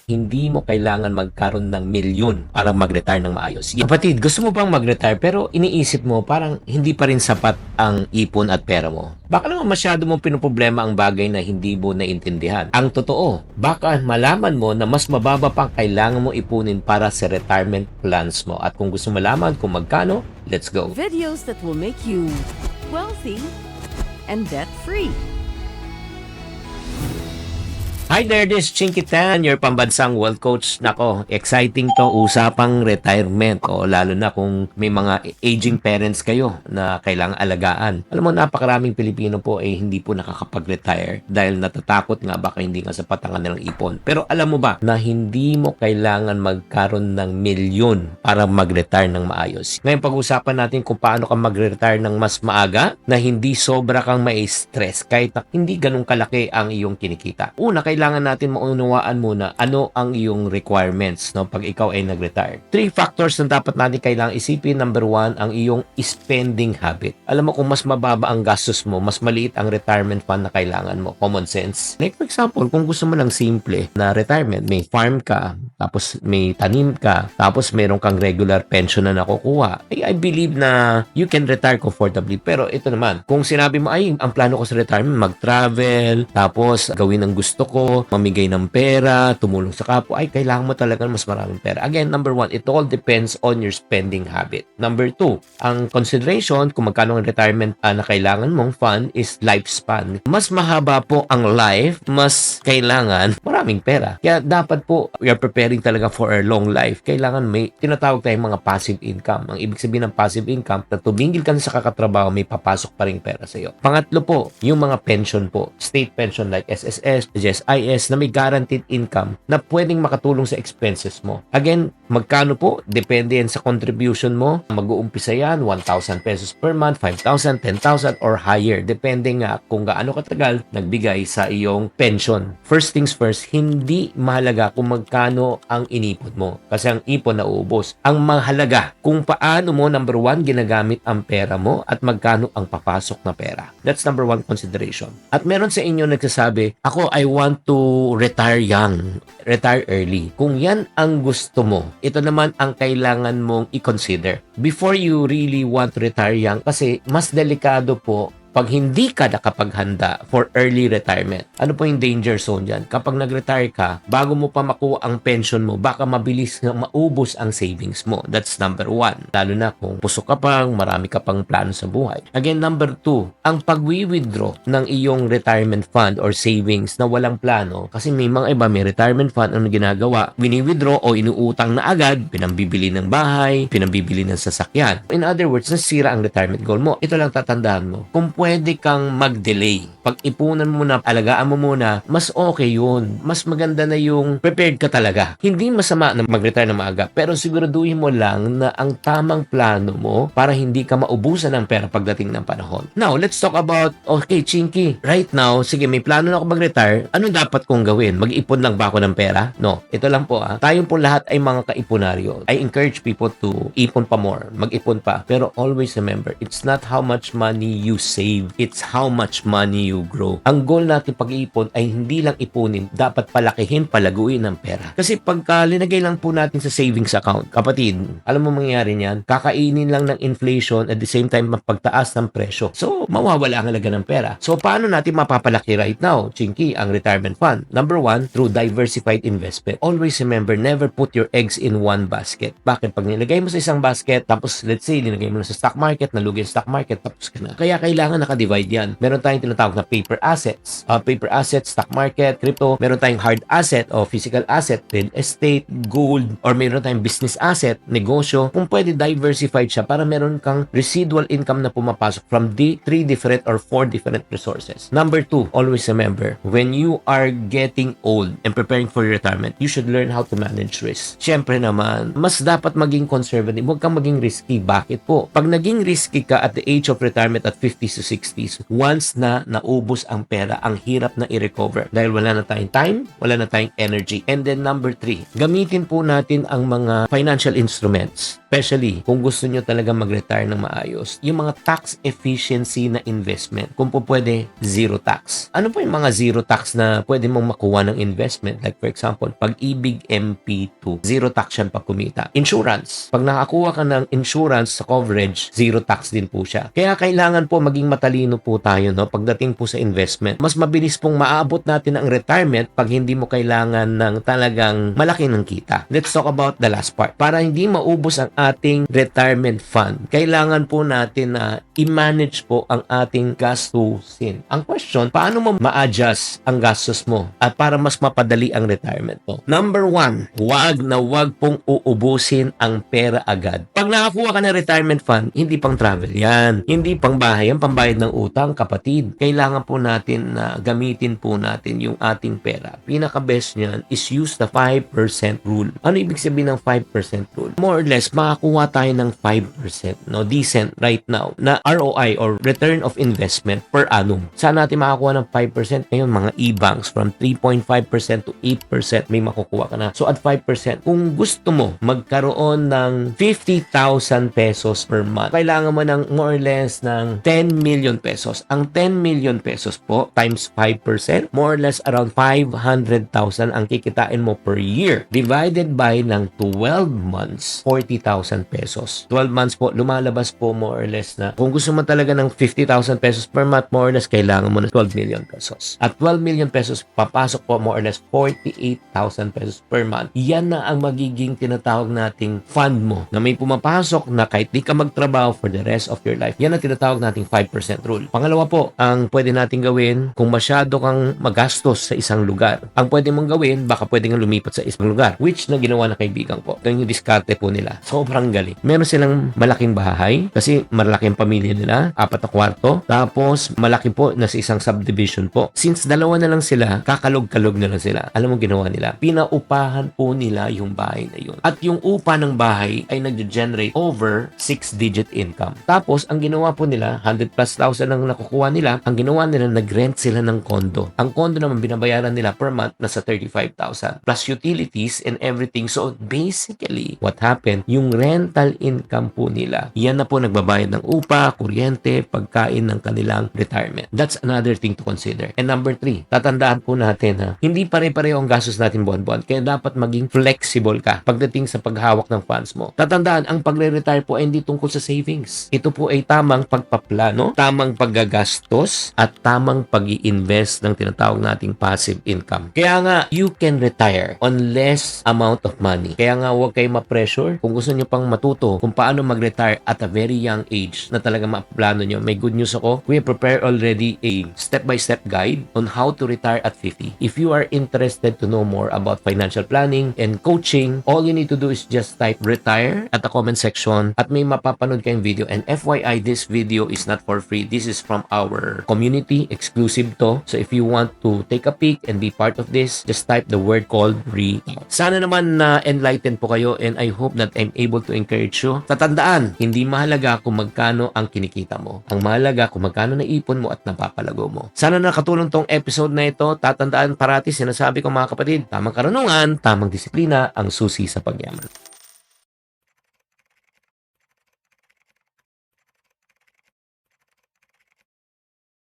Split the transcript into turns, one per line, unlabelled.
hindi mo kailangan magkaroon ng milyon para mag-retire ng maayos. Kapatid, gusto mo bang mag-retire pero iniisip mo parang hindi pa rin sapat ang ipon at pera mo? Baka naman masyado mong pinoproblema ang bagay na hindi mo naintindihan. Ang totoo, baka malaman mo na mas mababa pang kailangan mo ipunin para sa retirement plans mo. At kung gusto malaman kung magkano, let's go.
Videos that will make you wealthy and debt-free.
Hi there, this is Chinky Tan, your pambansang wealth coach. Nako, exciting to, usapang retirement. O lalo na kung may mga aging parents kayo na kailangang alagaan. Alam mo, napakaraming Pilipino po ay hindi po nakakapag-retire dahil natatakot nga baka hindi nga sapat ang kanilang ipon. Pero alam mo ba na hindi mo kailangan magkaroon ng milyon para mag-retire ng maayos. Ngayon pag-usapan natin kung paano ka mag-retire ng mas maaga na hindi sobra kang mai-stress kahit na hindi ganun kalaki ang iyong kinikita. Una, kailangan natin maunawaan muna ano ang iyong requirements no, pag ikaw ay nag-retire. 3 factors na dapat natin kailangan isipin. Number 1, ang iyong spending habit. Alam mo kung mas mababa ang gastos mo, mas maliit ang retirement fund na kailangan mo. Common sense. Like for example, kung gusto mo lang simple na retirement, may farm ka, tapos may tanim ka, tapos meron kang regular pension na nakukuha, I believe na you can retire comfortably. Pero ito naman, kung sinabi mo, ay, ang plano ko sa retirement, mag-travel, tapos gawin ang gusto ko, mamigay ng pera, tumulong sa kapwa, ay kailangan mo talaga mas maraming pera. Again, number 1, it all depends on your spending habit. Number 2, ang consideration kung magkano ang retirement na kailangan mong fund is lifespan. Mas mahaba po ang life, mas kailangan maraming pera. Kaya dapat po, we are preparing talaga for a long life. Kailangan may tinatawag tayong mga passive income. Ang ibig sabihin ng passive income, na tumingil ka na sa kakatrabaho, may papasok pa rin pera sa iyo. Pangatlo po, yung mga pension po. State pension like SSS, GSIS, na may guaranteed income na pwedeng makatulong sa expenses mo. Again, magkano po? Depende yan sa contribution mo. Mag-uumpisa yan, 1,000 pesos per month, 5,000, 10,000, or higher. Depende nga kung gaano katagal nagbigay sa iyong pension. First things first, hindi mahalaga kung magkano ang inipon mo. Kasi ang ipon na uubos. Ang mahalaga kung paano mo, number 1, ginagamit ang pera mo at magkano ang papasok na pera. That's number 1 consideration. At meron sa inyo nagsasabi, ako, I want to retire young, retire early. Kung yan ang gusto mo, ito naman ang kailangan mong i-consider. Before you really want to retire young, kasi mas delikado po pag hindi ka nakapaghanda for early retirement. Ano po yung danger zone dyan? Kapag nag-retire ka, bago mo pa makuha ang pension mo, baka mabilis na maubos ang savings mo. That's number 1. Lalo na kung pusok ka pang, marami ka pang plano sa buhay. Again, number 2, ang pag-withdraw ng iyong retirement fund or savings na walang plano, kasi may mga iba, may retirement fund, ano ginagawa? Wini-withdraw o inuutang na agad, pinambibili ng bahay, pinambibili ng sasakyan. In other words, nasira ang retirement goal mo. Ito lang tatandaan mo. Kung pwede kang mag-delay. Pag-ipunan mo muna, alagaan mo muna, mas okay yun. Mas maganda na yung prepared ka talaga. Hindi masama na mag-retire na maaga, pero siguraduhin mo lang na ang tamang plano mo para hindi ka maubusan ng pera pagdating ng panahon. Now, let's talk about, okay, Chinky, right now, sige, may plano na ako mag-retire. Ano dapat kong gawin? Mag-ipon lang ba ako ng pera? No. Ito lang po, tayong po lahat ay mga kaipunaryo. I encourage people to ipon pa more, mag-ipon pa. Pero always remember, it's not how much money you save. It's how much money you grow. Ang goal natin pag-iipon ay hindi lang ipunin, dapat palakihin, palaguin ng pera. Kasi pagka linagay lang po natin sa savings account, kapatid, alam mo mangyayari niyan, kakainin lang ng inflation at the same time mapagtaas ng presyo. So, mawawala ang halaga ng pera. So, paano natin mapapalaki right now, Chinky, ang retirement fund? Number 1, through diversified investment. Always remember, never put your eggs in one basket. Bakit? Pag nilagay mo sa isang basket, tapos let's say, linagay mo na sa stock market, nalugi ang stock market, tapos ka na. Kaya kailangan naka-divide yan. Meron tayong tinatawag na paper assets. Paper assets, stock market, crypto. Meron tayong hard asset o physical asset, real estate, gold, or meron tayong business asset, negosyo. Kung pwede, diversified siya para meron kang residual income na pumapasok from 3 different or 4 different resources. Number 2, always remember, when you are getting old and preparing for your retirement, you should learn how to manage risk. Siyempre naman, mas dapat maging conservative. Huwag kang maging risky. Bakit po? Pag naging risky ka at the age of retirement at 50s to 60s. Once na naubos ang pera, ang hirap na i-recover dahil wala na tayong time, wala na tayong energy. And then number 3, gamitin po natin ang mga financial instruments. Especially kung gusto nyo talaga mag-retire ng maayos. Yung mga tax efficiency na investment. Kung po pwede, zero tax. Ano po yung mga zero tax na pwede mong makuha ng investment? Like for example, Pag-ibig MP2, zero tax yan pag kumita. Insurance. Pag nakakuha ka ng insurance sa coverage, zero tax din po siya. Kaya kailangan po maging matalino po tayo, no, pagdating po sa investment. Mas mabilis pong maabot natin ang retirement pag hindi mo kailangan ng talagang malaki ng kita. Let's talk about the last part. Para hindi maubos ang ating retirement fund, kailangan po natin na i-manage po ang ating gastusin. Ang question, paano mo ma-adjust ang gastos mo at para mas mapadali ang retirement mo? Number 1, wag pong uubusin ang pera agad. Pag nakakuha ka ng retirement fund, hindi pang travel yan. Hindi pang bahay yan, pambayad ng utang, kapatid. Kailangan po natin na gamitin po natin yung ating pera. Pinaka-best niyan is use the 5% rule. Ano ibig sabihin ng 5% rule? More or less, makakuha tayo ng 5%, no, decent right now, na ROI or return of investment per annum. Saan natin makakuha ng 5%? Ngayon, mga e-banks from 3.5% to 8% may makukuha ka na. So, at 5%, kung gusto mo magkaroon ng 50,000 pesos per month, kailangan mo ng more or less ng 10 million pesos. Ang 10 million pesos po, times 5%, more or less around 500,000 ang kikitain mo per year. Divided by ng 12 months, 40,000 pesos. 12 months po, lumalabas po more or less na kung gusto mo talaga ng 50,000 pesos per month, more or less kailangan mo ng 12 million pesos. At 12 million pesos, papasok po more or less 48,000 pesos per month. Yan na ang magiging tinatawag nating fund mo na may pumapasok na kahit di ka magtrabaho for the rest of your life. Yan ang tinatawag nating 5% rule. Pangalawa po, ang pwede natin gawin kung masyado kang magastos sa isang lugar. Ang pwede mong gawin, baka pwede nga lumipat sa isang lugar, which na ginawa na kaibigan ko. Ito yung diskarte po nila. Sobrang galing. Meron silang malaking bahay kasi malaki ang pamilya nila, 4 na kwarto. Tapos malaki po na sa isang subdivision po. Since dalawa na lang sila, kakalog-kalog na lang sila. Alam mo ginawa nila? Pinaupahan po nila yung bahay na yun. At yung upa ng bahay ay nag-generate over 6-digit income. Tapos ang ginawa po nila, 100 plus thousand ang nakukuha nila. Ang ginawa nila, nag-rent sila ng condo. Ang condo naman binabayaran nila per month nasa 35,000 plus utilities and everything. So basically, what happened, yung rental income po nila, yan na po nagbabayad ng upa, kuryente, pagkain ng kanilang retirement. That's another thing to consider. And number 3, tatandaan po natin ha, hindi pare-pareho ang gastos natin buwan-buwan. Kaya dapat maging flexible ka pagdating sa paghawak ng funds mo. Tatandaan, ang pagre-retire po ay hindi tungkol sa savings. Ito po ay tamang pagpaplano, tamang paggagastos, at tamang pag-i-invest ng tinatawag nating passive income. Kaya nga, you can retire on less amount of money. Kaya nga, huwag kayo ma-pressure. Kung gusto nyo pang matuto kung paano mag-retire at a very young age na talaga maplano nyo, may good news ako. We have prepared already a step-by-step guide on how to retire at 50. If you are interested to know more about financial planning and coaching, all you need to do is just type retire at the comment section at may mapapanood kayong video. And FYI, this video is not for free. This is from our community, exclusive to. So if you want to take a peek and be part of this, just type the word called retire. Sana naman na enlighten po kayo and I hope that I'm able to encourage you. Tatandaan, hindi mahalaga kung magkano ang kinikita mo. Ang mahalaga kung magkano naipon mo at napapalago mo. Sana nakatulong tong episode na ito. Tatandaan parati, sinasabi ko mga kapatid, tamang karunungan, tamang disiplina ang susi sa pagyaman.